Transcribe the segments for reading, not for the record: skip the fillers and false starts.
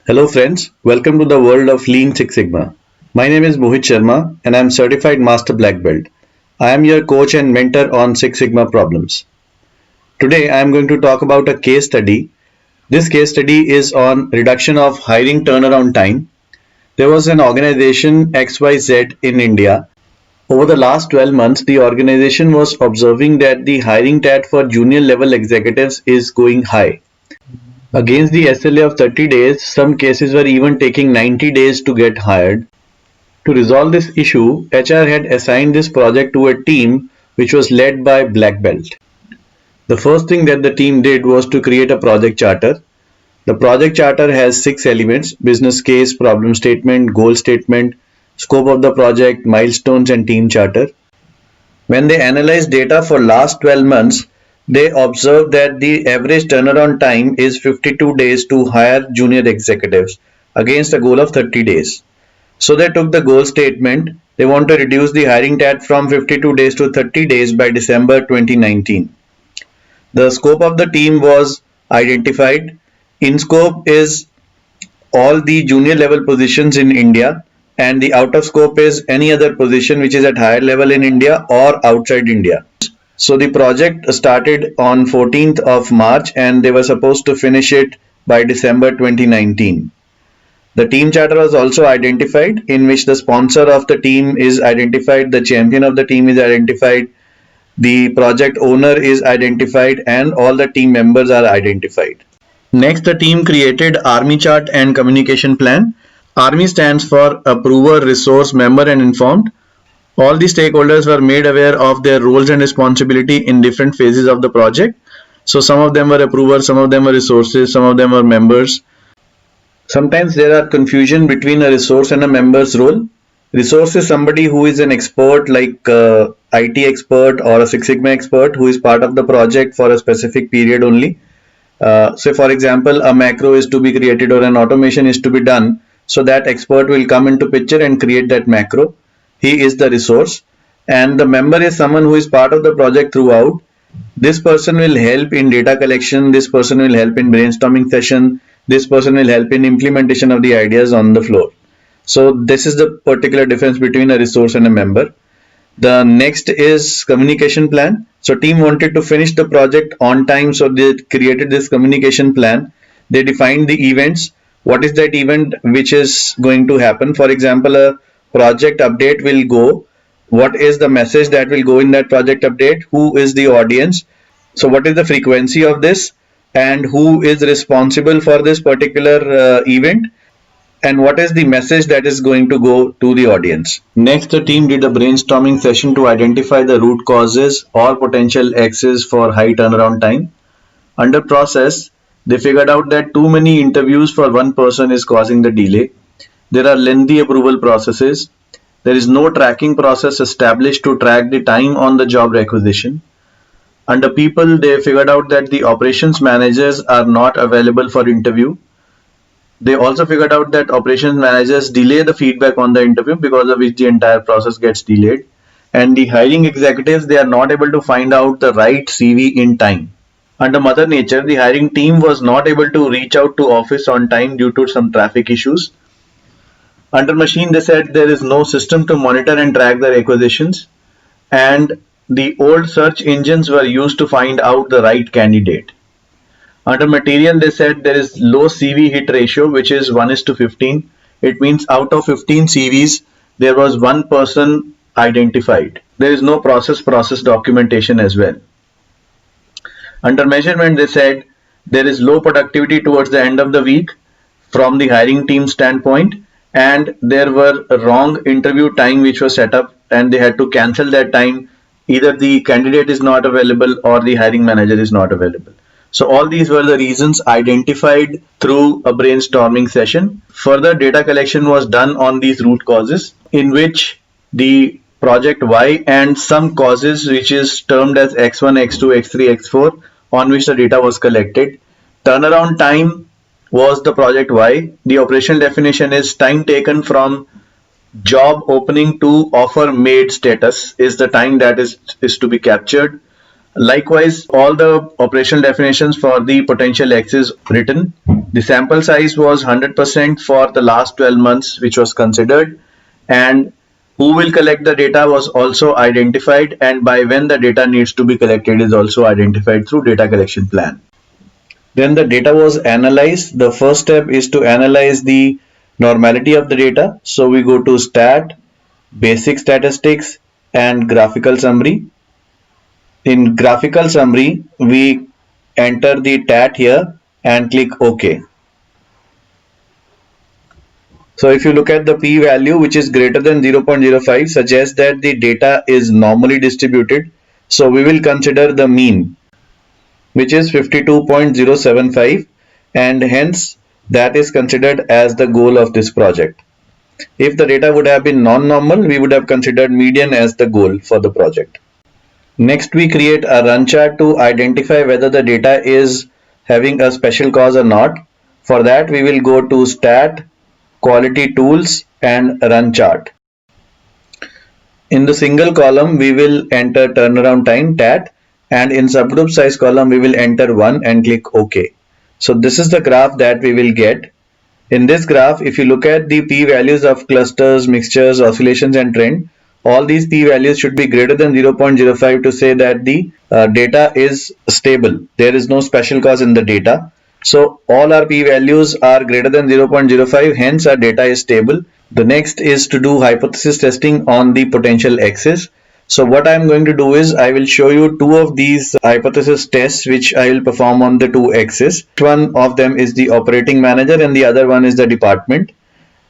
Hello friends, welcome to the world of Lean Six Sigma. My name is Mohit Sharma and I am certified master black belt. I am your coach and mentor on Six Sigma problems. Today I am going to talk about a case study. This case study is on reduction of hiring turnaround time. There was an organization XYZ in India. Over the last 12 months, the organization was observing that the hiring tat for junior level executives is going high. Against the SLA of 30 days, some cases were even taking 90 days to get hired. To resolve this issue, HR had assigned this project to a team which was led by Black Belt. The first thing that the team did was to create a project charter. The project charter has 6 elements: business case, problem statement, goal statement, scope of the project, milestones, and team charter. When they analyzed data for last 12 months, they observed that the average turnaround time is 52 days to hire junior executives against a goal of 30 days. So they took the goal statement. They want to reduce the hiring tat from 52 days to 30 days by December 2019. The scope of the team was identified. In scope is all the junior level positions in India, and the out of scope is any other position which is at higher level in India or outside India. So the project started on 14th of March and they were supposed to finish it by December 2019. The team charter was also identified, in which the sponsor of the team is identified, the champion of the team is identified, the project owner is identified, and all the team members are identified. Next, the team created Army chart and communication plan. Army stands for Approver, Resource, Member, and Informed. All the stakeholders were made aware of their roles and responsibility in different phases of the project. So some of them were approvers, some of them were resources, some of them were members. Sometimes there are confusion between a resource and a member's role. Resource is somebody who is an expert, like IT expert or a Six Sigma expert, who is part of the project for a specific period only. Say for example, a macro is to be created or an automation is to be done. So that expert will come into picture and create that macro. He is the resource. And the member is someone who is part of the project throughout. This person will help in data collection. This person will help in brainstorming session. This person will help in implementation of the ideas on the floor. So this is the particular difference between a resource and a member. The next is communication plan. So team wanted to finish the project on time, so they created this communication plan. They defined the events. What is that event which is going to happen? For example, a project update will go. What is the message that will go in that project update? Who is the audience? So what is the frequency of this? And who is responsible for this particular event? And what is the message that is going to go to the audience? Next, the team did a brainstorming session to identify the root causes or potential X's for high turnaround time. Under process, they figured out that too many interviews for one person is causing the delay. There are lengthy approval processes. There is no tracking process established to track the time on the job requisition. Under people, they figured out that the operations managers are not available for interview. They also figured out that operations managers delay the feedback on the interview, because of which the entire process gets delayed. And the hiring executives, they are not able to find out the right CV in time. Under Mother Nature, the hiring team was not able to reach out to office on time due to some traffic issues. Under machine, they said there is no system to monitor and track the requisitions. And the old search engines were used to find out the right candidate. Under material, they said there is low CV hit ratio, which is 1:15. It means out of 15 CVs, there was one person identified. There is no process documentation as well. Under measurement, they said there is low productivity towards the end of the week from the hiring team standpoint, and there were a wrong interview time which was set up and they had to cancel that time. Either the candidate is not available or the hiring manager is not available. So all these were the reasons identified through a brainstorming session. Further data collection was done on these root causes, in which the project Y and some causes which is termed as X1, X2, X3, X4, on which the data was collected. Turnaround time was the project Y. The operational definition is time taken from job opening to offer made status is the time that is to be captured. Likewise, all the operational definitions for the potential X is written. The sample size was 100% for the last 12 months, which was considered, and who will collect the data was also identified, and by when the data needs to be collected is also identified through data collection plan. Then the data was analyzed. The first step is to analyze the normality of the data. So we go to stat, basic statistics, and graphical summary. In graphical summary, we enter the TAT here and click OK. So if you look at the p-value, which is greater than 0.05, suggests that the data is normally distributed. So we will consider the mean, which is 52.075, and hence that is considered as the goal of this project. If the data would have been non-normal, we would have considered median as the goal for the project. Next, we create a run chart to identify whether the data is having a special cause or not. For that, we will go to stat, quality tools, and run chart. In the single column, we will enter turnaround time TAT, and in subgroup size column, we will enter 1 and click OK. So this is the graph that we will get. In this graph, if you look at the p-values of clusters, mixtures, oscillations, and trend, all these p-values should be greater than 0.05 to say that the data is stable. There is no special cause in the data. So all our p-values are greater than 0.05, hence our data is stable. The next is to do hypothesis testing on the potential axis. So what I am going to do is I will show you two of these hypothesis tests which I will perform on the two axes. One of them is the operating manager and the other one is the department.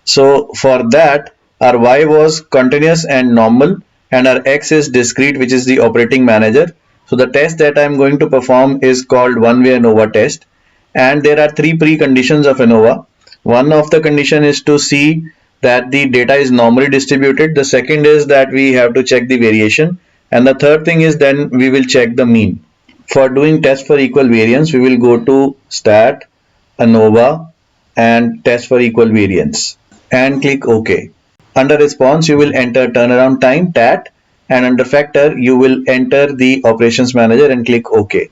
So for that, our y was continuous and normal and our x is discrete, which is the operating manager. So the test that I am going to perform is called one-way ANOVA test, and there are three preconditions of ANOVA. One of the condition is to see that the data is normally distributed. The second is that we have to check the variation, and the third thing is then we will check the mean. For doing test for equal variance, we will go to stat, ANOVA, and test for equal variance and click OK. Under response, you will enter turnaround time TAT, and under factor you will enter the operations manager and click OK.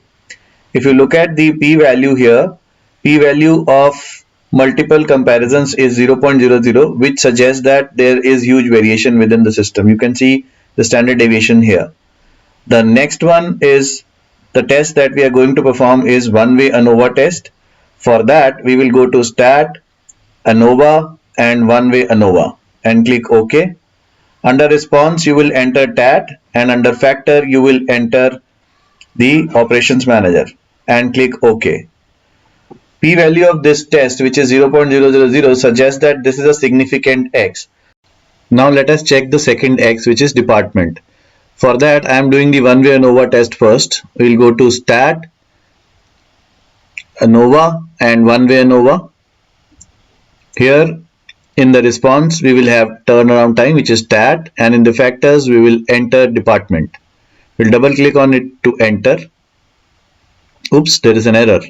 If you look at the p-value here, p-value of multiple comparisons is 0.00, which suggests that there is huge variation within the system. You can see the standard deviation here. The next one is the test that we are going to perform is one-way ANOVA test. For that, we will go to stat, ANOVA, and one-way ANOVA and click OK. Under response, you will enter TAT, and under factor you will enter the operations manager and click OK. P-value of this test, which is 0.000, suggests that this is a significant X. Now let us check the second X, which is department. For that, I am doing the one-way ANOVA test first. We will go to stat, ANOVA, and one-way ANOVA. Here in the response, we will have turnaround time, which is TAT, and in the factors, we will enter department. We'll double click on it to enter. Oops, there is an error.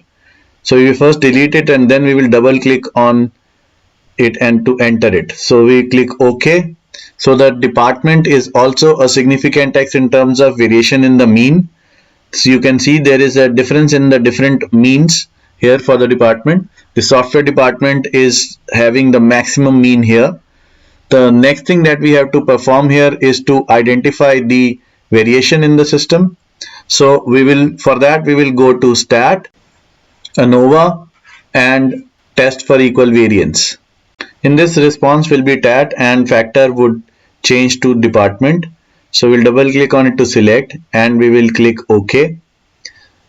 So we will first delete it and then we will double click on it and to enter it. So we click OK. So the department is also a significant X in terms of variation in the mean. So you can see there is a difference in the different means here for the department. The software department is having the maximum mean here. The next thing that we have to perform here is to identify the variation in the system. So for that we will go to stat, ANOVA, and test for equal variance. In this, response will be TAT and factor would change to department. So we'll double click on it to select and we will click OK.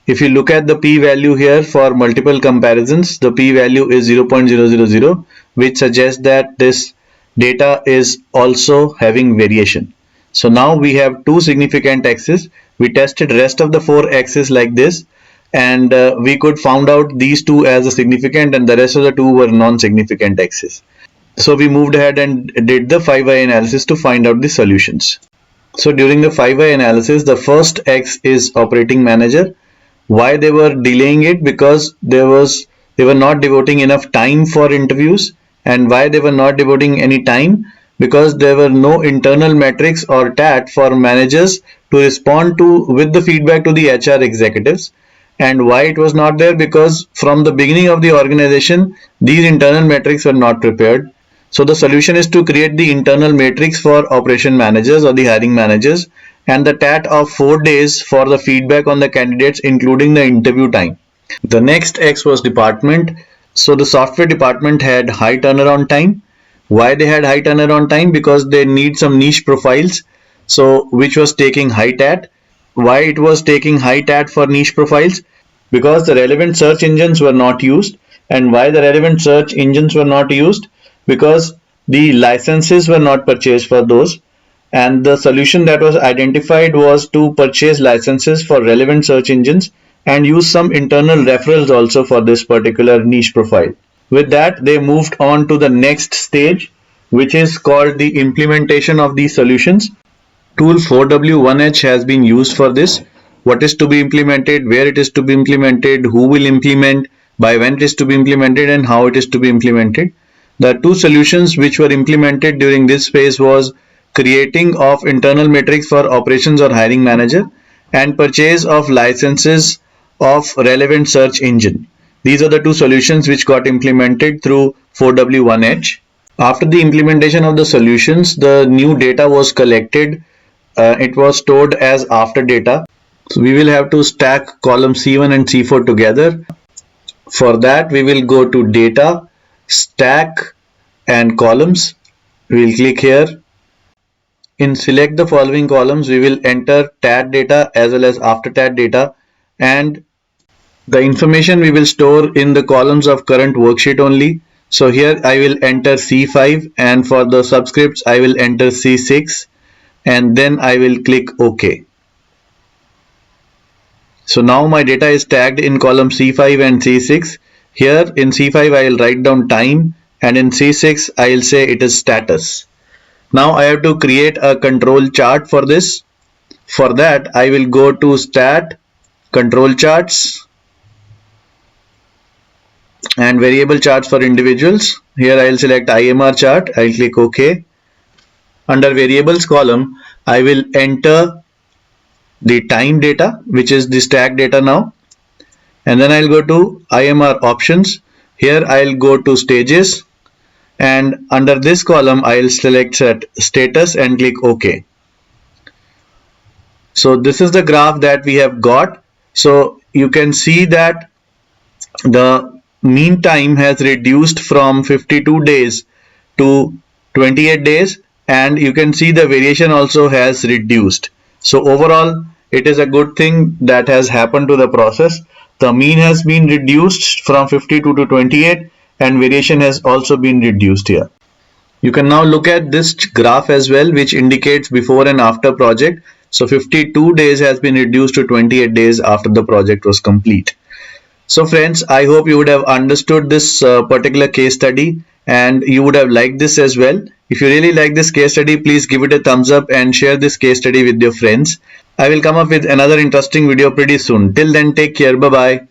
If you look at the p-value here for multiple comparisons, the p-value is 0.000, which suggests that this data is also having variation. So now we have two significant X's. We tested rest of the four X's like this, and we could found out these two as a significant and the rest of the two were non-significant X's. So we moved ahead and did the 5i analysis to find out the solutions. So during the 5i analysis, the first X is operating manager. Why they were delaying it? Because they were not devoting enough time for interviews. And why they were not devoting any time? Because there were no internal metrics or TAT for managers to respond to with the feedback to the HR executives. And why it was not there? Because from the beginning of the organization, these internal metrics were not prepared. So the solution is to create the internal matrix for operation managers or the hiring managers, and the TAT of 4 days for the feedback on the candidates, including the interview time. The next X was department. So the software department had high turnaround time. Why they had high turnaround time? Because they need some niche profiles, so which was taking high TAT. Why it was taking high TAT for niche profiles? Because the relevant search engines were not used. And why the relevant search engines were not used? Because the licenses were not purchased for those, and the solution that was identified was to purchase licenses for relevant search engines and use some internal referrals also for this particular niche profile. With that, they moved on to the next stage, which is called the implementation of these solutions. Tool 4W1H has been used for this. What is to be implemented, where it is to be implemented, who will implement, by when it is to be implemented, and how it is to be implemented. The two solutions which were implemented during this phase was creating of internal metrics for operations or hiring manager, and purchase of licenses of relevant search engine. These are the two solutions which got implemented through 4W1H. After the implementation of the solutions, the new data was collected. It was stored as after data. So we will have to stack column C1 and C4 together. For that, we will go to data, stack and columns. We will click here. In select the following columns, we will enter TAT data as well as after TAT data, and the information we will store in the columns of current worksheet only. So here I will enter C5, and for the subscripts I will enter C6, and then I will click OK. So now my data is tagged in column C5 and C6. Here in C5 I will write down time, and in C6 I will say it is status. Now I have to create a control chart for this. For that, I will go to stat, control charts, and variable charts for individuals. Here I will select IMR chart. I will click OK. Under variables column, I will enter the time data, which is the stack data now. And then I will go to IMR options. Here I will go to stages, and under this column I will select set status and click OK. So this is the graph that we have got. So you can see that the mean time has reduced from 52 days to 28 days, and you can see the variation also has reduced. So overall, it is a good thing that has happened to the process. The mean has been reduced from 52 to 28, and variation has also been reduced here. You can now look at this graph as well, which indicates before and after project. So 52 days has been reduced to 28 days after the project was complete. So friends, I hope you would have understood this particular case study, and you would have liked this as well. If you really like this case study, please give it a thumbs up and share this case study with your friends. I will come up with another interesting video pretty soon. Till then, take care. Bye bye.